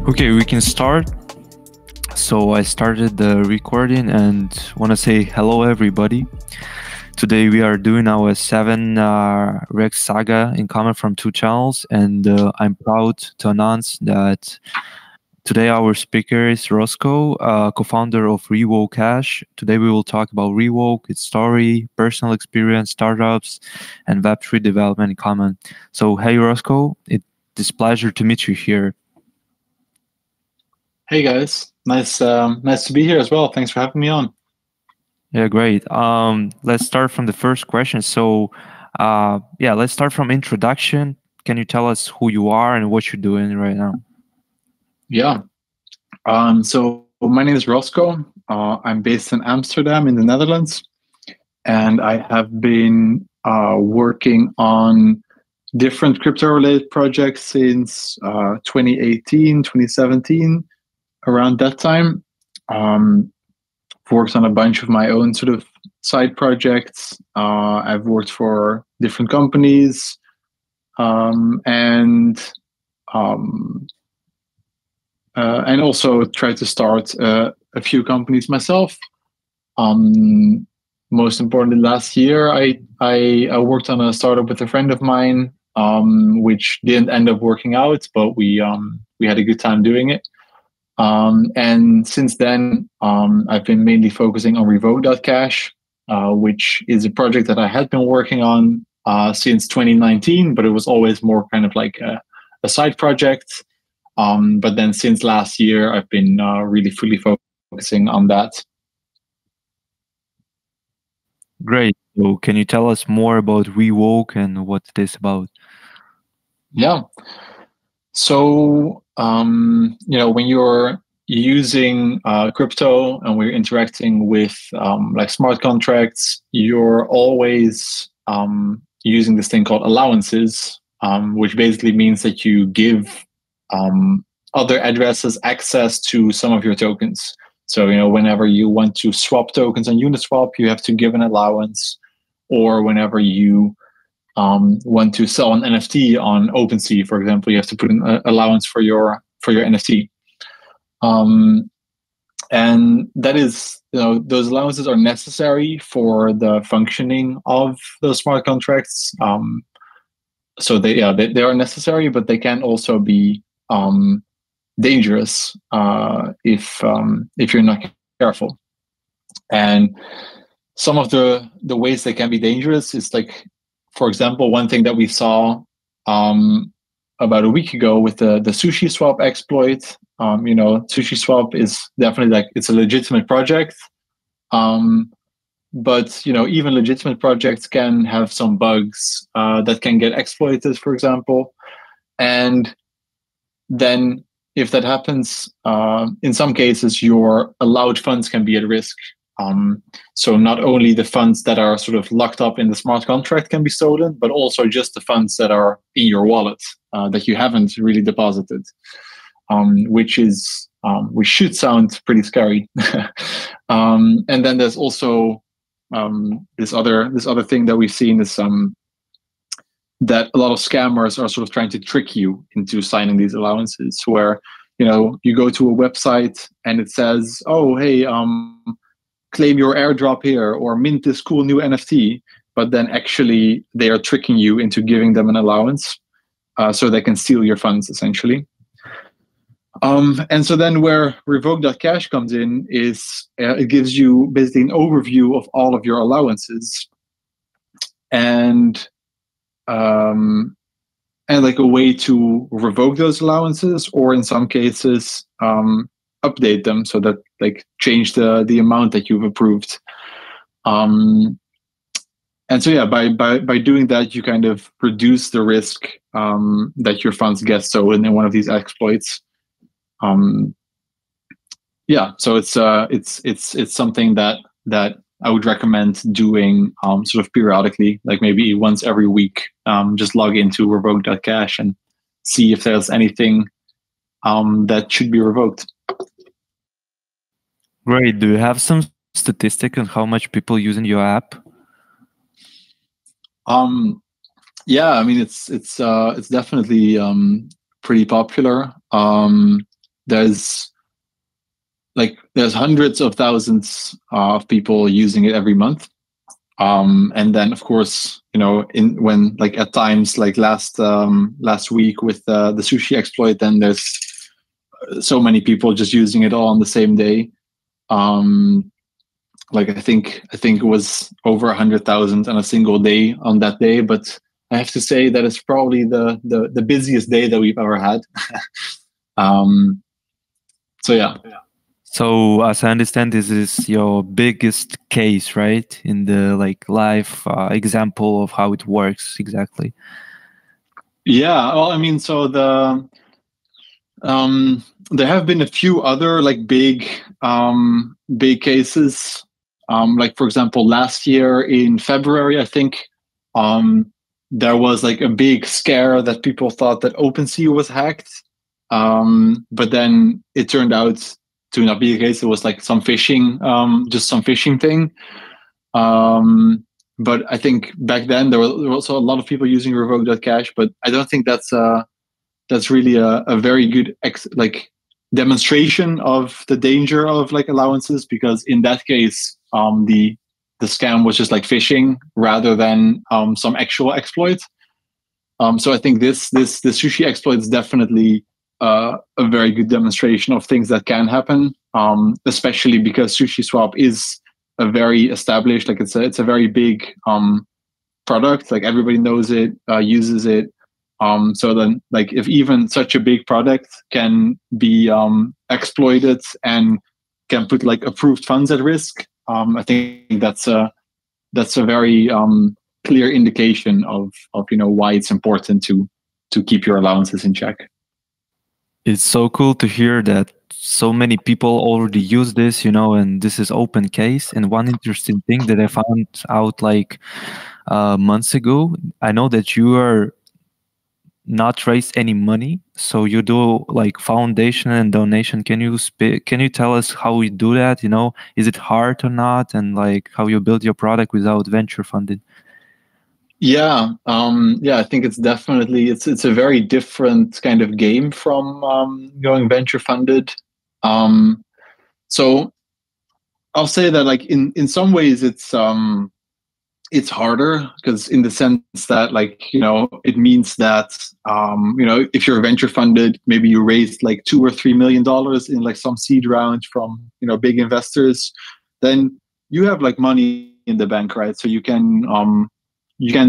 Okay, we can start. So I started the recording and want to say hello, everybody. Today we are doing our 7 Rektsaga in common from 2 channels, and I'm proud to announce that today our speaker is Rosco, co-founder of Revoke Cash. Today we will talk about Revoke, its story, personal experience, startups, and Web3 development in common. So hey Rosco, it's a pleasure to meet you here. Hey guys, nice to be here as well. Thanks for having me on. Yeah, great. Let's start from the first question. So, let's start from introduction. Can you tell us who you are and what you're doing right now? Yeah. So my name is Rosco. I'm based in Amsterdam in the Netherlands, and I have been working on different crypto-related projects since 2018, 2017, around that time. Worked on a bunch of my own sort of side projects. I've worked for different companies, and also tried to start a few companies myself. Most importantly, last year I worked on a startup with a friend of mine, which didn't end up working out, but we had a good time doing it. And since then, I've been mainly focusing on Revoke Cash, which is a project that I had been working on since 2019, but it was always more kind of like a side project. But then since last year, I've been really fully focusing on that. Great. So can you tell us more about Revoke and what it is about? Yeah. So, when you're using crypto and we're interacting with like smart contracts, you're always using this thing called allowances, which basically means that you give other addresses access to some of your tokens. So, whenever you want to swap tokens on Uniswap, you have to give an allowance, or whenever you want to sell an NFT on OpenSea, for example, you have to put an allowance for your NFT. And that is, those allowances are necessary for the functioning of those smart contracts. So they are necessary, but they can also be dangerous if you're not careful. And some of the ways they can be dangerous is like, for example, one thing that we saw about a week ago with the SushiSwap exploit. SushiSwap is definitely like, it's a legitimate project, but even legitimate projects can have some bugs that can get exploited, for example. And then if that happens, in some cases, your allowed funds can be at risk. So not only the funds that are sort of locked up in the smart contract can be stolen, but also just the funds that are in your wallet that you haven't really deposited, which should sound pretty scary. And then there's also this other thing that we've seen is that a lot of scammers are sort of trying to trick you into signing these allowances, where you go to a website and it says, "Oh, hey, claim your airdrop here or mint this cool new NFT," but then actually they are tricking you into giving them an allowance so they can steal your funds, essentially. And so then where Revoke.cash comes in is it gives you basically an overview of all of your allowances and like a way to revoke those allowances, or in some cases update them so that like change the amount that you've approved. And so by doing that, you kind of reduce the risk that your funds get stolen in one of these exploits. So it's something that I would recommend doing sort of periodically, like maybe once every week. Just log into Revoke.cash and see if there's anything that should be revoked. Great. Do you have some statistic on how much people using your app? Yeah, I mean it's definitely pretty popular. there's hundreds of thousands of people using it every month. And then of course, when like at times like last week with the sushi exploit, then there's so many people just using it all on the same day. Like I think it was over 100,000 on a single day on that day, but I have to say that it's probably the busiest day that we've ever had. So yeah. So as I understand, this is your biggest case, right? In the like live example of how it works exactly. Yeah, well, I mean, so there have been a few other like big cases. Like for example, last year in February, I think there was like a big scare that people thought that OpenSea was hacked, but then it turned out to not be the case. It was like some phishing, just some phishing thing. But I think back then there were also a lot of people using Revoke Cash, but I don't think that's really a very good demonstration of the danger of like allowances, because in that case, the scam was just like phishing rather than some actual exploit. So I think the sushi exploit is definitely a very good demonstration of things that can happen, especially because SushiSwap is a very established, like it's a very big product. Like everybody knows it, uses it. So then, like if even such a big product can be exploited and can put like approved funds at risk, I think that's a very clear indication of why it's important to keep your allowances in check. It's so cool to hear that so many people already use this, and this is open case. And one interesting thing that I found out like months ago, I know that you are not raised any money, so you do like foundation and donation. Can you tell us how you do that? Is it hard or not, and like how you build your product without venture funding? Yeah, I think it's definitely it's a very different kind of game from going venture funded. So I'll say that like in some ways it's harder, because in the sense that like it means that if you're venture funded, maybe you raised like $2 or $3 million in like some seed round from big investors, then you have like money in the bank, right? So you can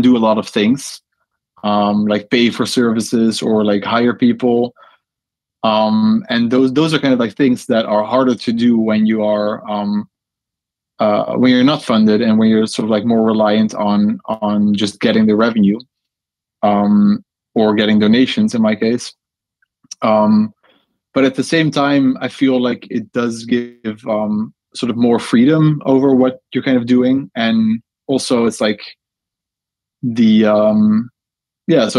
do a lot of things, like pay for services or like hire people, and those are kind of like things that are harder to do when you are when you're not funded, and when you're sort of like more reliant on just getting the revenue, or getting donations in my case. But at the same time, I feel like it does give sort of more freedom over what you're kind of doing, and also it's like so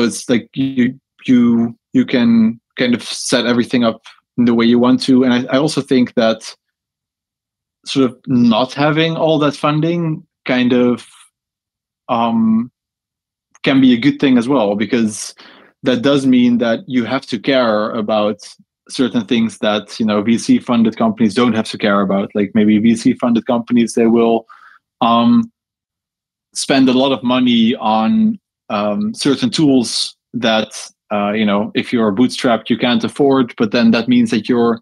it's like you can kind of set everything up in the way you want to. And I also think that sort of not having all that funding kind of can be a good thing as well, because that does mean that you have to care about certain things that VC funded companies don't have to care about. Like maybe VC funded companies, they will spend a lot of money on certain tools that if you're bootstrapped you can't afford, but then that means that you're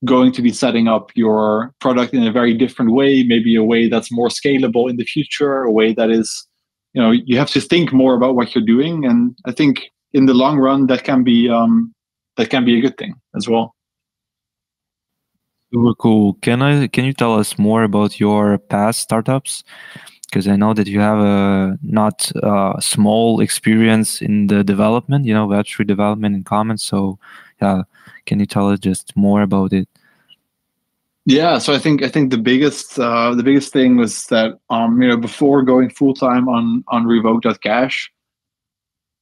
going to be setting up your product in a very different way, maybe a way that's more scalable in the future, a way that is you have to think more about what you're doing. And I think in the long run that can be a good thing as well. Super cool. Can you tell us more about your past startups? Because I know that you have a not small experience in the development, Web3 development in common. So yeah, can you tell us just more about it? Yeah, so I think the biggest thing was that before going full time on Revoke Cash,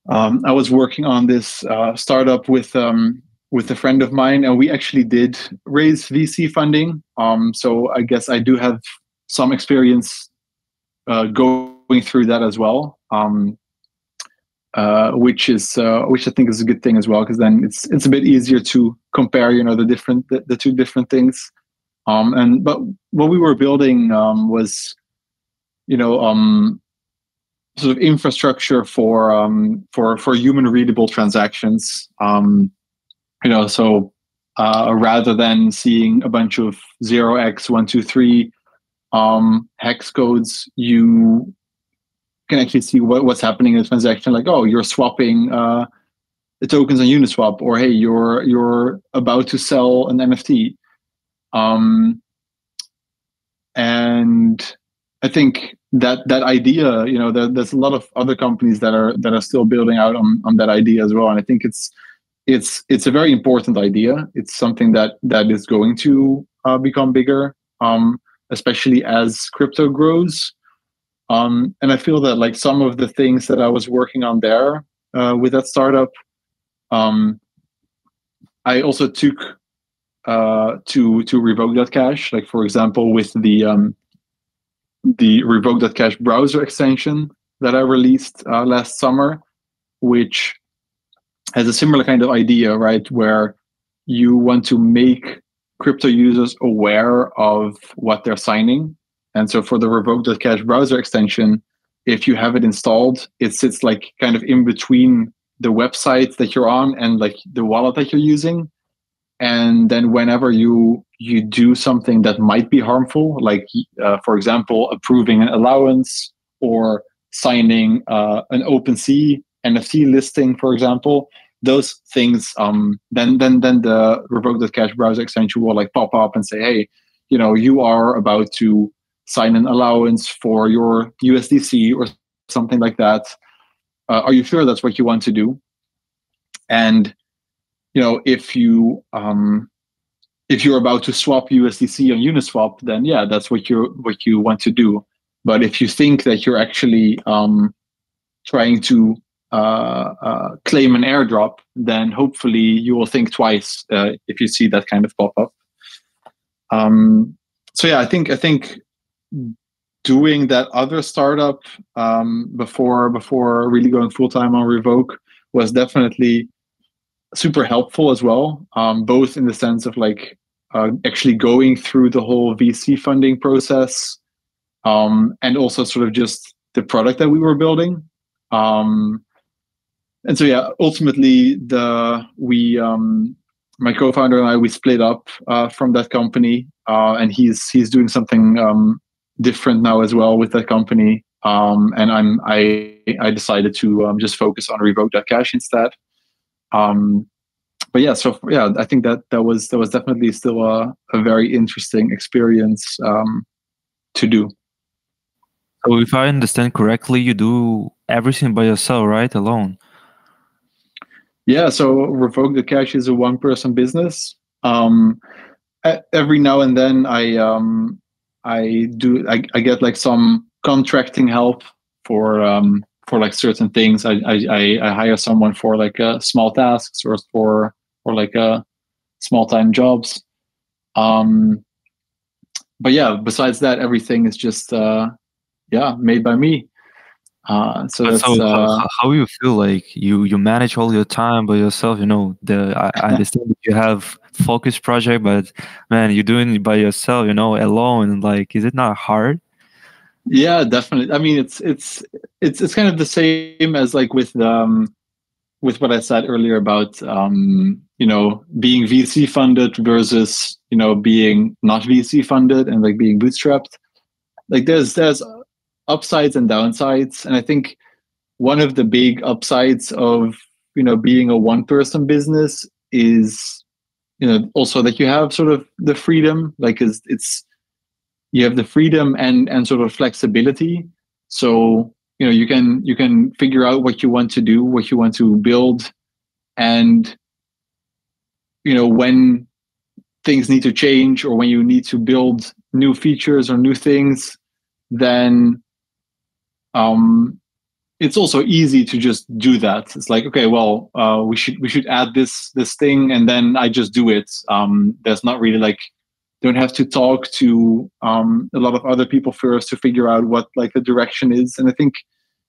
I was working on this startup with a friend of mine, and we actually did raise VC funding. So I guess I do have some experience going through that as well. which I think is a good thing as well, because then it's a bit easier to compare, the two different things. But what we were building was, sort of infrastructure for human readable transactions. So rather than seeing a bunch of 0x123 hex codes, you can actually see what's happening in a transaction. Like, oh, you're swapping the tokens on Uniswap, or hey, you're about to sell an NFT. And I think that idea, there's a lot of other companies that are still building out on that idea as well. And I think it's a very important idea. It's something that is going to become bigger, especially as crypto grows. And I feel that like some of the things that I was working on there with that startup, I also took to Revoke Cash. Like, for example, with the Revoke Cash browser extension that I released last summer, which has a similar kind of idea, right? Where you want to make crypto users aware of what they're signing. And so for the Revoke Cash browser extension, if you have it installed, it sits like kind of in between the website that you're on and like the wallet that you're using. And then whenever you do something that might be harmful, like for example, approving an allowance or signing an OpenSea NFT listing, for example, those things, then the Revoke Cash browser extension will like pop up and say, hey, you are about to sign an allowance for your USDC or something like that. Are you sure that's what you want to do? And if you're about to swap USDC on Uniswap, then yeah, that's what you want to do. But if you think that you're actually trying to claim an airdrop, then hopefully you will think twice if you see that kind of pop up. So yeah, I think doing that other startup before really going full time on Revoke was definitely super helpful as well, both in the sense of like actually going through the whole VC funding process, and also sort of just the product that we were building. And so yeah, ultimately my co-founder and I, we split up from that company, and he's doing something different now as well with that company. And I decided to just focus on Revoke Cash instead. But yeah, so yeah, I think that was definitely still a very interesting experience to do. So if I understand correctly, you do everything by yourself, right? Alone. Yeah, so Revoke Cash is a one-person business. Every now and then I get like some contracting help for like certain things. I hire someone for like small tasks or like small-time jobs. But yeah, besides that, everything is just made by me. So that's how you feel like you manage all your time by yourself? I understand that you have focus project, but man, you're doing it by yourself, alone. Like, is it not hard? Yeah, definitely. I mean, it's kind of the same as like with what I said earlier about being VC funded versus being not VC funded and like being bootstrapped. Like there's upsides and downsides, and I think one of the big upsides of being a one-person business is also that you have sort of the freedom, like you have the freedom and sort of flexibility. So you can figure out what you want to do, what you want to build, and when things need to change or when you need to build new features or new things, then it's also easy to just do that. It's like, okay, well, we should add this thing, and then I just do it. There's not really like, don't have to talk to a lot of other people first to figure out what like the direction is. And I think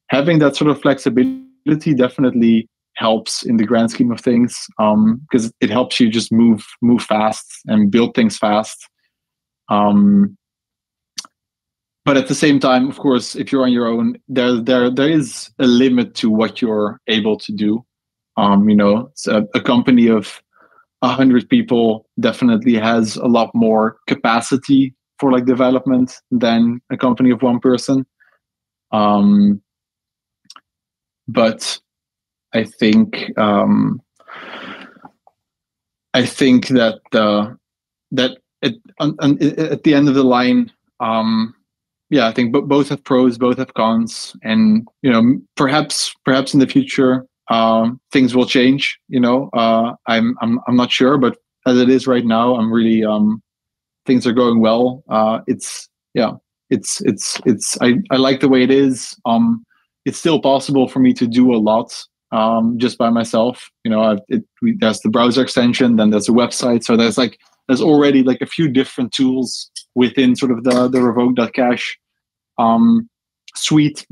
having that sort of flexibility community definitely helps in the grand scheme of things, because it helps you just move fast and build things fast. But at the same time, of course, if you're on your own, there is a limit to what you're able to do. So a company of 100 people definitely has a lot more capacity for like development than a company of one person. But I think that that at the end of the line, I think both have pros, both have cons, and perhaps in the future things will change. I'm not sure, but as it is right now, I'm really things are going well. I like the way it is. It's still possible for me to do a lot just by myself. There's the browser extension, then there's a website, so there's already like a few different tools within sort of the Revoke.cash suite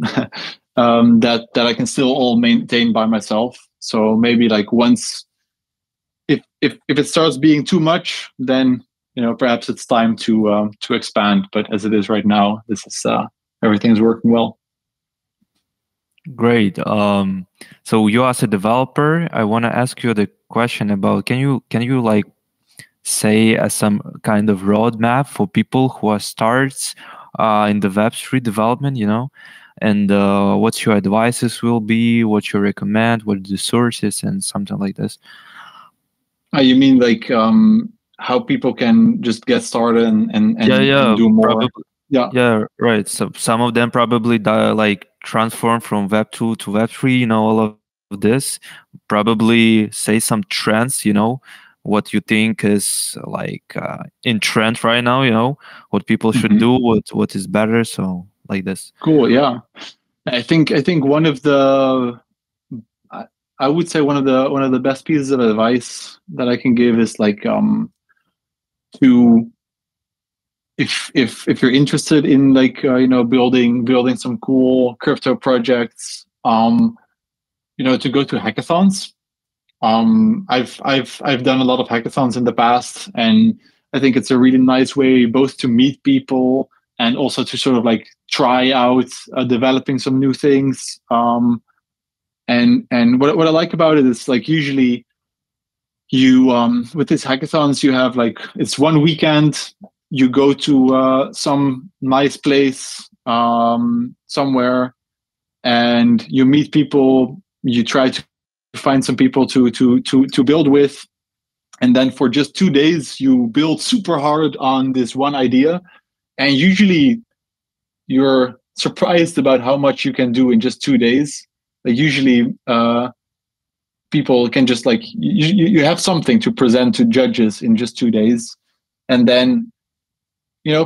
that I can still all maintain by myself. So maybe like once, if it starts being too much, then perhaps it's time to expand. But as it is right now, this is everything's working well. Great. So you as a developer, I want to ask you the question about can you like say some kind of roadmap for people who are starts in the Web3 development, and what your advices will be, what you recommend, what the sources, and something like this. You mean like how people can just get started and do more? Probably. Yeah, right. So some of them probably like transform from Web 2 to Web 3, all of this. Probably say some trends, what you think is like in trend right now, what people should do, what is better. So like this. Cool. Yeah. I think one of the, I would say one of the best pieces of advice that I can give is like to if you're interested in like building some cool crypto projects, to go to hackathons. I've done a lot of hackathons in the past, and I think it's a really nice way both to meet people and also to sort of like try out developing some new things. And what I like about it is like usually you with these hackathons you have like it's one weekend, you go to some nice place somewhere, and you meet people, you try to find some people to build with, and then for just 2 days you build super hard on this one idea, and usually you're surprised about how much you can do in just 2 days. Like usually people can just like you have something to present to judges in just 2 days, and then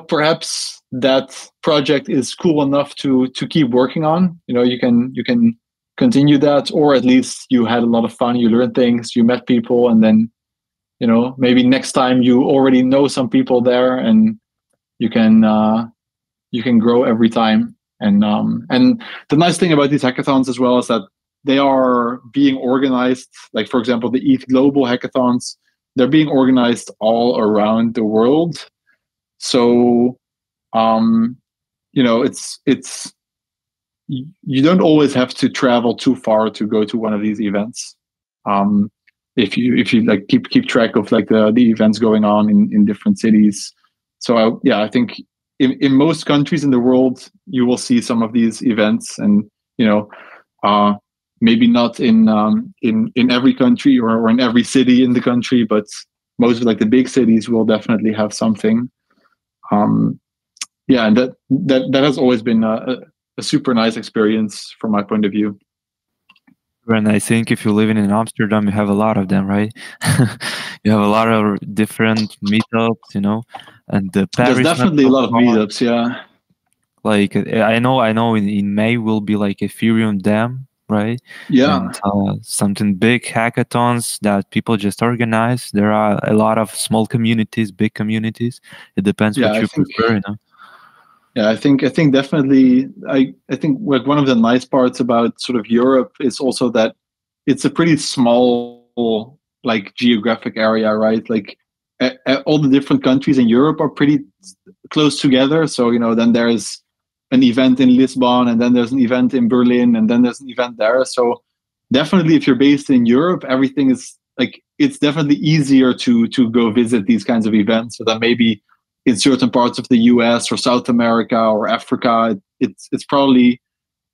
perhaps that project is cool enough to keep working on. You can continue that, or at least you had a lot of fun, you learned things, you met people, and then maybe next time you already know some people there, and you can grow every time. And the nice thing about these hackathons as well is that they are being organized, like for example the ETH Global hackathons, they're being organized all around the world. So it's you don't always have to travel too far to go to one of these events. If you like keep track of like the events going on in different cities. So I think in most countries in the world you will see some of these events, and maybe not in every country or in every city in the country, but most of like the big cities will definitely have something. And that has always been a super nice experience from my point of view. And I think if you're living in Amsterdam, you have a lot of them, right? You have a lot of different meetups, and the Paris. There's definitely a lot of meetups, yeah. Like I know in May will be like Ethereum Dam, right? Yeah. And something big hackathons that people just organize. There are a lot of small communities, big communities. It depends what you prefer, Yeah, I think definitely. I think like one of the nice parts about sort of Europe is also that it's a pretty small like geographic area, right? Like all the different countries in Europe are pretty close together. So then there's an event in Lisbon, and then there's an event in Berlin, and then there's an event there. So definitely, if you're based in Europe, everything is like it's definitely easier to go visit these kinds of events. So that maybe in certain parts of the US or South America or Africa, it's probably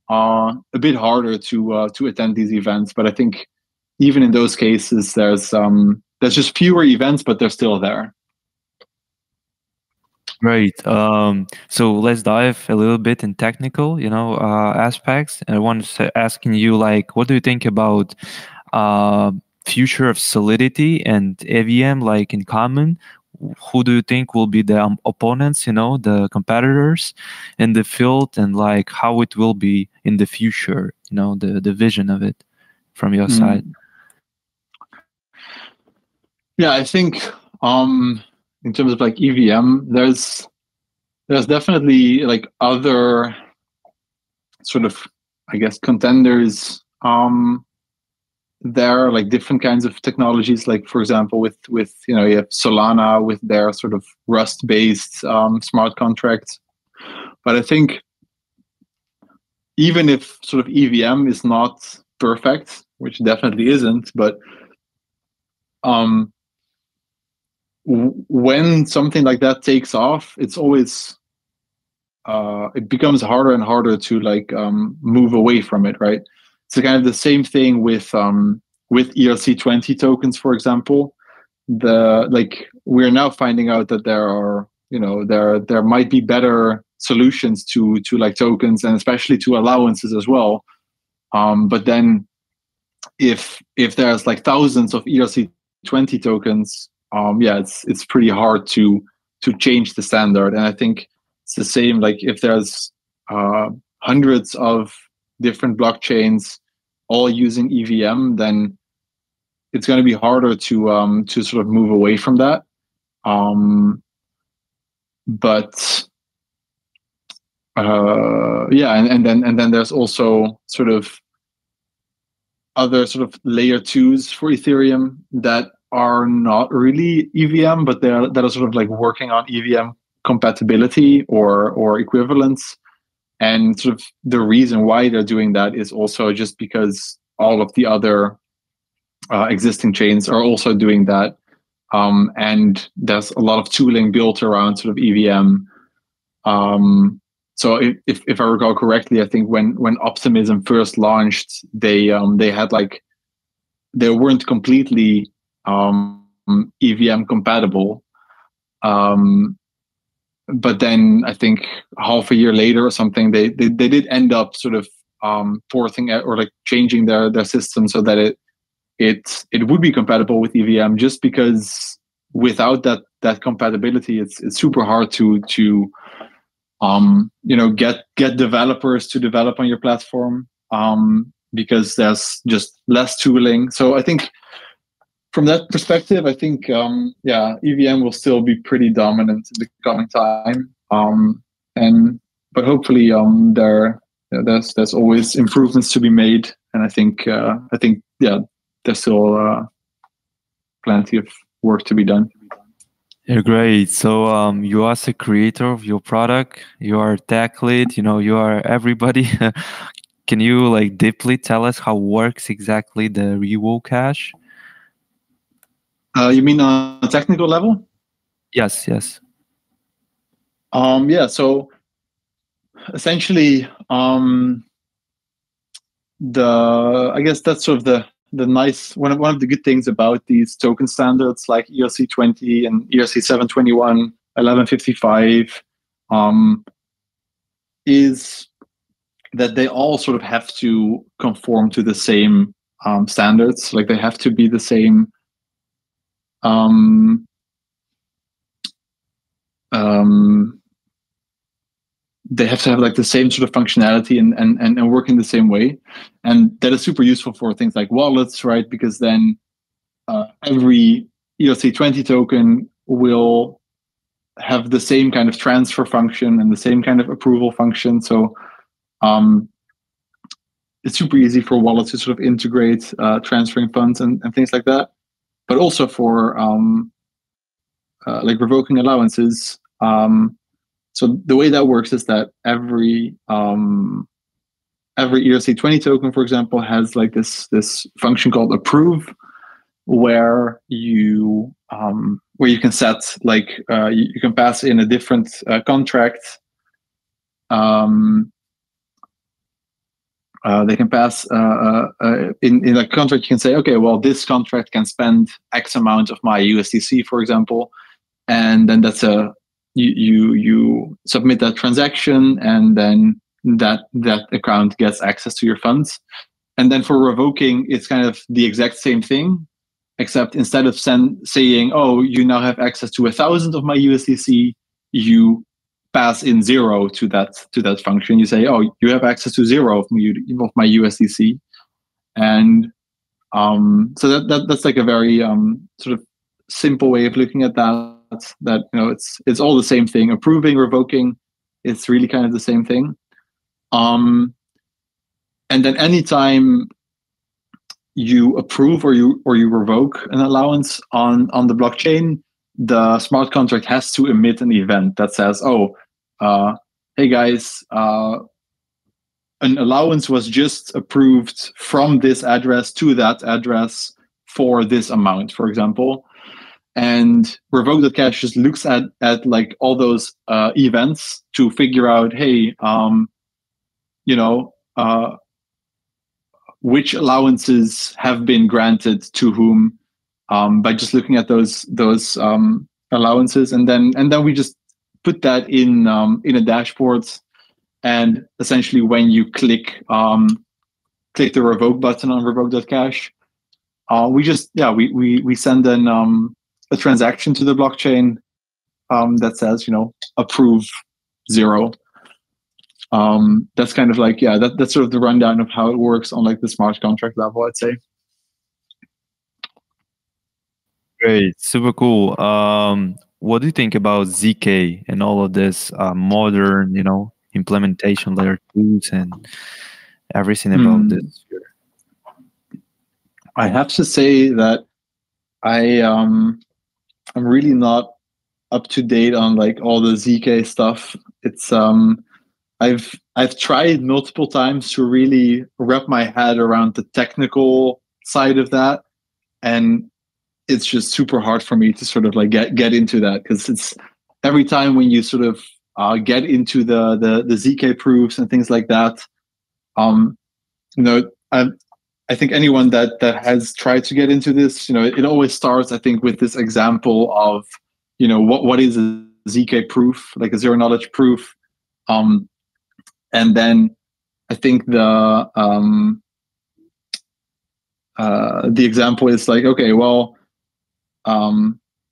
a bit harder to attend these events. But I think even in those cases, there's just fewer events, but they're still there. Great. So let's dive a little bit in technical, aspects. And I want to asking you, like, what do you think about future of Solidity and AVM, like in common? Who do you think will be the opponents, the competitors in the field, and like how it will be in the future, the vision of it from your side? Yeah, I think in terms of like EVM, there's definitely like other sort of, I guess, contenders there are like different kinds of technologies, like for example with you have Solana with their sort of Rust based smart contracts. But I think even if sort of EVM is not perfect, which definitely isn't, but when something like that takes off, it's always it becomes harder and harder to like move away from it, right? So kind of the same thing with ERC20 tokens, for example. We're now finding out that there are there might be better solutions to like tokens, and especially to allowances as well. But then if there's like thousands of ERC20 tokens, it's pretty hard to change the standard. And I think it's the same, like if there's hundreds of different blockchains all using EVM, then it's going to be harder to sort of move away from that. And then there's also sort of other sort of layer twos for Ethereum that are not really EVM, but that are sort of like working on EVM compatibility or equivalence. And sort of the reason why they're doing that is also just because all of the other existing chains are also doing that. And there's a lot of tooling built around sort of EVM. So if I recall correctly, I think when Optimism first launched, they had like they weren't completely EVM compatible. But then I think half a year later or something, they did end up sort of porting or like changing their system so that it would be compatible with EVM, just because without that compatibility, it's super hard to get developers to develop on your platform, because there's just less tooling. So I think from that perspective, I think EVM will still be pretty dominant in the coming time. But hopefully there's always improvements to be made, and I think there's still plenty of work to be done. Yeah, great. So you are the creator of your product, you are tech lead, you are everybody. Can you like deeply tell us how works exactly the Revoke Cash? You mean on a technical level? Yes. So essentially, I guess that's sort of the nice one of the good things about these token standards like ERC20 and ERC 721, 1155, is that they all sort of have to conform to the same standards. Like they have to be the same. They have to have like the same sort of functionality and work in the same way. And that is super useful for things like wallets, right? Because then every ERC20 token will have the same kind of transfer function and the same kind of approval function. So it's super easy for wallets to sort of integrate transferring funds and things like that. But also for like revoking allowances. So the way that works is that every ERC20 token, for example, has like this function called approve, where you can set like you can pass in a different contract. They can pass in a contract. You can say, okay, well, this contract can spend X amount of my USDC, for example, and then that's you submit that transaction, and then that account gets access to your funds. And then for revoking, it's kind of the exact same thing, except instead of saying, oh, you now have access to 1,000 of my USDC, you pass in 0 to that function. You say, oh, you have access to 0 of my USDC. And so that's like a very sort of simple way of looking at that. That, you know, it's all the same thing. Approving, revoking, it's really kind of the same thing. And then anytime you approve or you revoke an allowance on the blockchain, the smart contract has to emit an event that says, oh, hey guys, an allowance was just approved from this address to that address for this amount, for example. And Revoke Cash just looks at like all those events to figure out, hey, you know, which allowances have been granted to whom, by just looking at those allowances, and then we just put that in a dashboard. And essentially, when you click the revoke button on Revoke.cash, we just we send a transaction to the blockchain that says, you know, approve 0. That's kind of like, that's sort of the rundown of how it works on like the smart contract level, I'd say. Great, super cool. What do you think about ZK and all of this modern, you know, implementation layer 2s and everything about this? I have to say that I'm really not up to date on like all the ZK stuff. It's I've tried multiple times to really wrap my head around the technical side of that, and it's just super hard for me to sort of like get into that, because it's every time when you sort of get into the ZK proofs and things like that, you know, I think anyone that has tried to get into this, you know, it always starts, I think, with this example of, you know, what is a ZK proof, like a zero knowledge proof, and then I think the example is like, okay, well,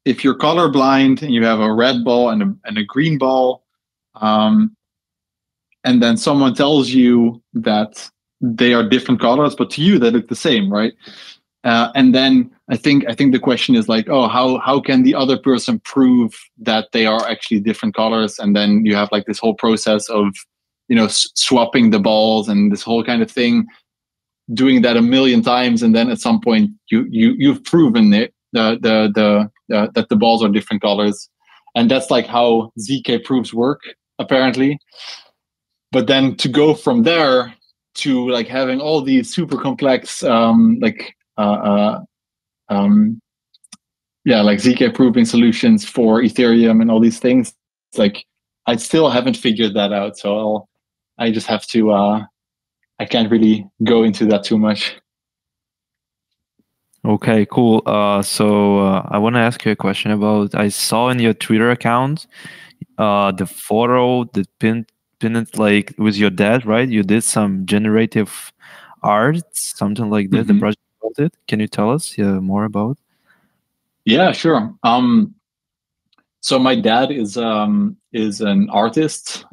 if you're colorblind and you have a red ball and a green ball, and then someone tells you that they are different colors, but to you they look the same, right? And then I think the question is like, oh, how can the other person prove that they are actually different colors? And then you have like this whole process of, you know, swapping the balls and this whole kind of thing, doing that a million times, and then at some point you've proven it, that the balls are different colors, and that's like how ZK proofs work, apparently. But then to go from there to like having all these super complex like ZK proving solutions for Ethereum and all these things, it's like I still haven't figured that out. So I just have to I can't really go into that too much. Okay, cool. So I want to ask you a question about, I saw in your Twitter account the photo that pinned it like with your dad, right? You did some generative art, something like that. The project about it. Can you tell us more about? Yeah, sure. So my dad is an artist.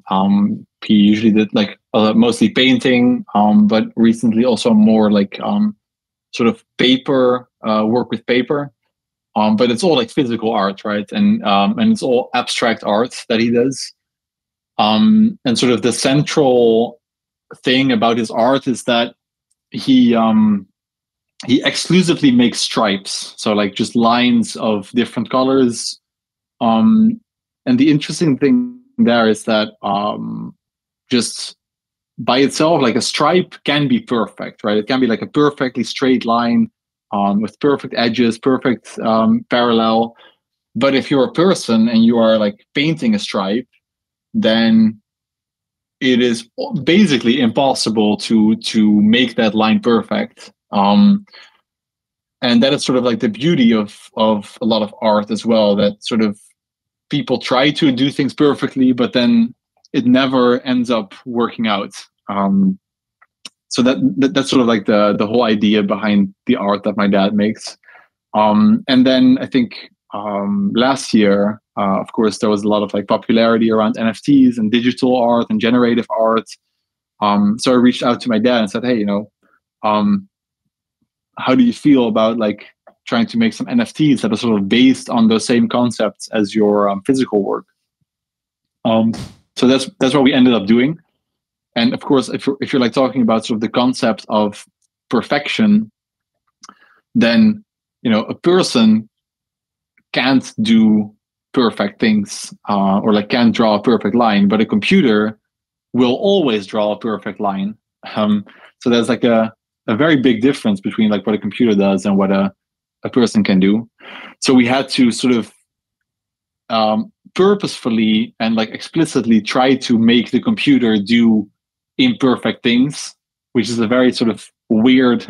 He usually did like mostly painting, but recently also more like sort of paper work with paper. but it's all like physical art, right? And it's all abstract art that he does. And sort of the central thing about his art is that he exclusively makes stripes, so like just lines of different colors. And the interesting thing there is that just by itself, like a stripe can be perfect, right? It can be like a perfectly straight line with perfect edges, perfect parallel. But if you're a person and you are like painting a stripe, then it is basically impossible to make that line perfect. And that is sort of like the beauty of a lot of art as well, that sort of people try to do things perfectly, but then it never ends up working out. So that's sort of like the whole idea behind the art that my dad makes. And then I think last year, of course, there was a lot of like popularity around NFTs and digital art and generative art. So I reached out to my dad and said, hey, how do you feel about like trying to make some NFTs that are sort of based on those same concepts as your physical work? So that's what we ended up doing. And of course, if you're like talking about sort of the concept of perfection, then a person can't do perfect things or like can't draw a perfect line, but a computer will always draw a perfect line. So there's like a very big difference between like what a computer does and what a person can do. So we had to sort of purposefully and like explicitly try to make the computer do imperfect things, which is a very sort of weird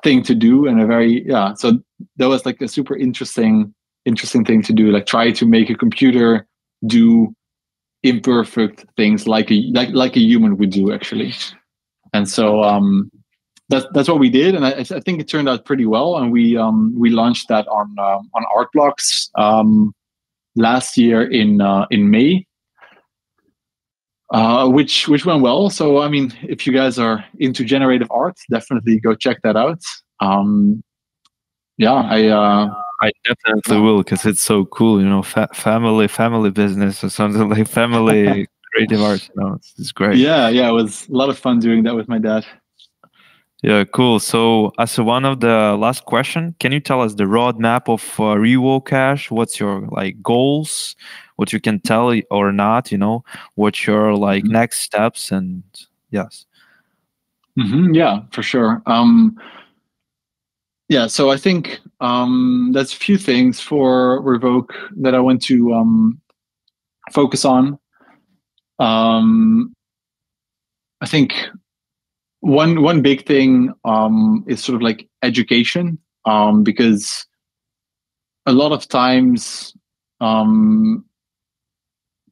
thing to do, and a very so that was like a super interesting thing to do, like try to make a computer do imperfect things like a human would do, actually. And so that's what we did, and I think it turned out pretty well, and we launched that on Art Blocks last year in May. Which went well. So I mean, if you guys are into generative art, definitely go check that out. I definitely will, because it's so cool. Family business or something like family creative art. It's great. Yeah, it was a lot of fun doing that with my dad. Yeah, cool. So as one of the last question, can you tell us the roadmap of Revoke Cash? What's your like goals? What you can tell or not? What's your like next steps? And yes. Yeah, for sure. So I think that's a few things for Revoke that I want to focus on. I think one big thing is sort of like education, because a lot of times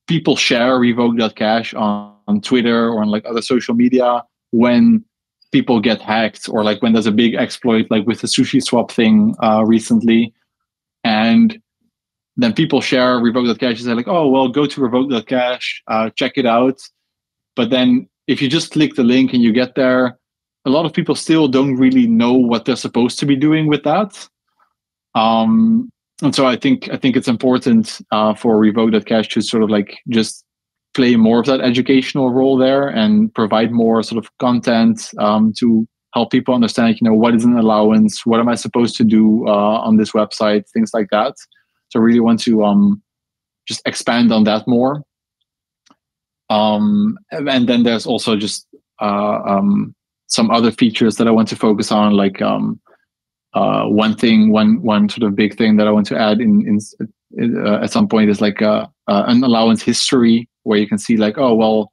people share Revoke.cash on Twitter or on like other social media when people get hacked, or like when there's a big exploit, like with the SushiSwap thing recently. And then people share Revoke.cash and say like, oh, well, go to Revoke.cash, check it out. But then if you just click the link and you get there, a lot of people still don't really know what they're supposed to be doing with that. And so I think it's important for Revoke.cash to sort of like just play more of that educational role there and provide more sort of content to help people understand, what is an allowance, what am I supposed to do on this website, things like that. So I really want to just expand on that more. And then there's also just some other features that I want to focus on, like one sort of big thing that I want to add in at some point is like an allowance history, where you can see like, oh, well,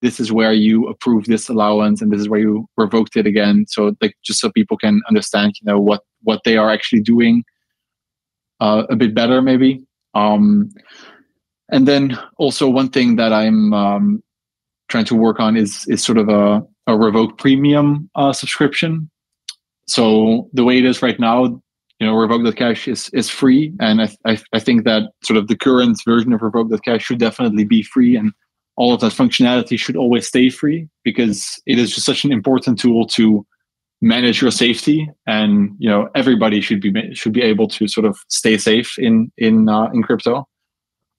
this is where you approved this allowance and this is where you revoked it again. So like just so people can understand, what they are actually doing a bit better, maybe. And then also one thing that I'm trying to work on is sort of a Revoke Premium subscription. So the way it is right now, Revoke.cash is free, and I think that sort of the current version of Revoke.cash should definitely be free, and all of that functionality should always stay free, because it is just such an important tool to manage your safety, and everybody should be able to sort of stay safe in crypto.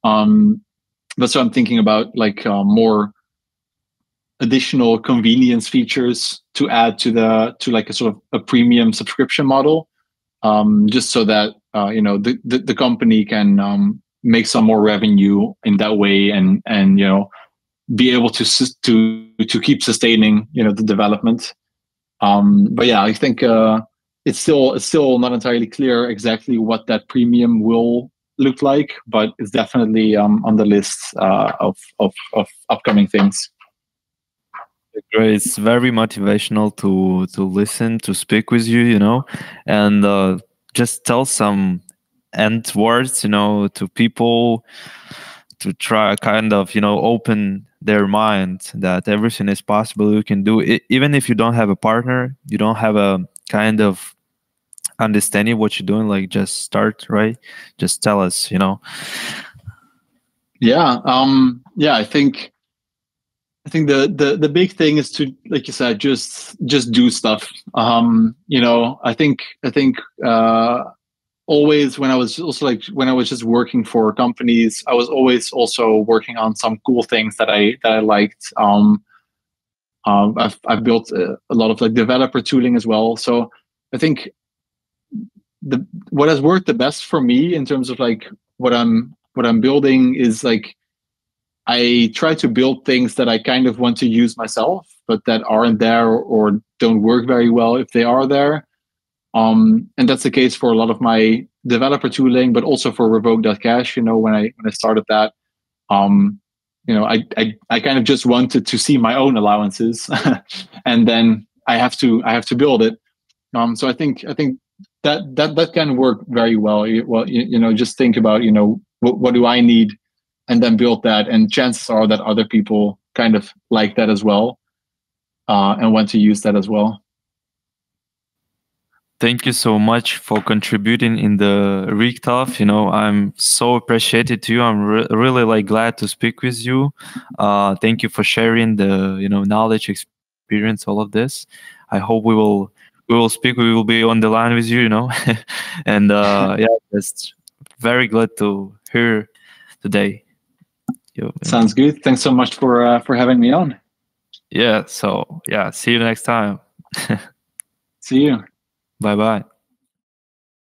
But so I'm thinking about like more additional convenience features to add to like a sort of a premium subscription model, just so that the company can make some more revenue in that way, and be able to keep sustaining the development. But yeah, I think it's still not entirely clear exactly what that premium will look like, but it's definitely on the list of upcoming things. Great. It's very motivational to listen, to speak with you, and just tell some end words, to people, to try kind of, open their mind that everything is possible. You can do it, even if you don't have a partner, you don't have a kind of understanding what you're doing. Like, just start, right? Just tell us, Yeah. I think the big thing is to, like you said, just do stuff. I think always when I was just working for companies, I was always also working on some cool things that I liked. I've built a lot of like developer tooling as well. So I think what has worked the best for me in terms of like what I'm building is like, I try to build things that I kind of want to use myself, but that aren't there or don't work very well if they are there. And that's the case for a lot of my developer tooling, but also for Revoke Cash. When I started that, I kind of just wanted to see my own allowances, and then I have to build it. So I think that can work very well. Just think about what do I need, and then build that. And chances are that other people kind of like that as well, and want to use that as well. Thank you so much for contributing in the Rektoff. I'm so appreciated to you. I'm really like glad to speak with you. Thank you for sharing the knowledge, experience, all of this. I hope we will speak. We will be on the line with you. And yeah, just very glad to hear today. Sounds good. Thanks so much for having me on. Yeah. So yeah, see you next time. See you. Bye bye.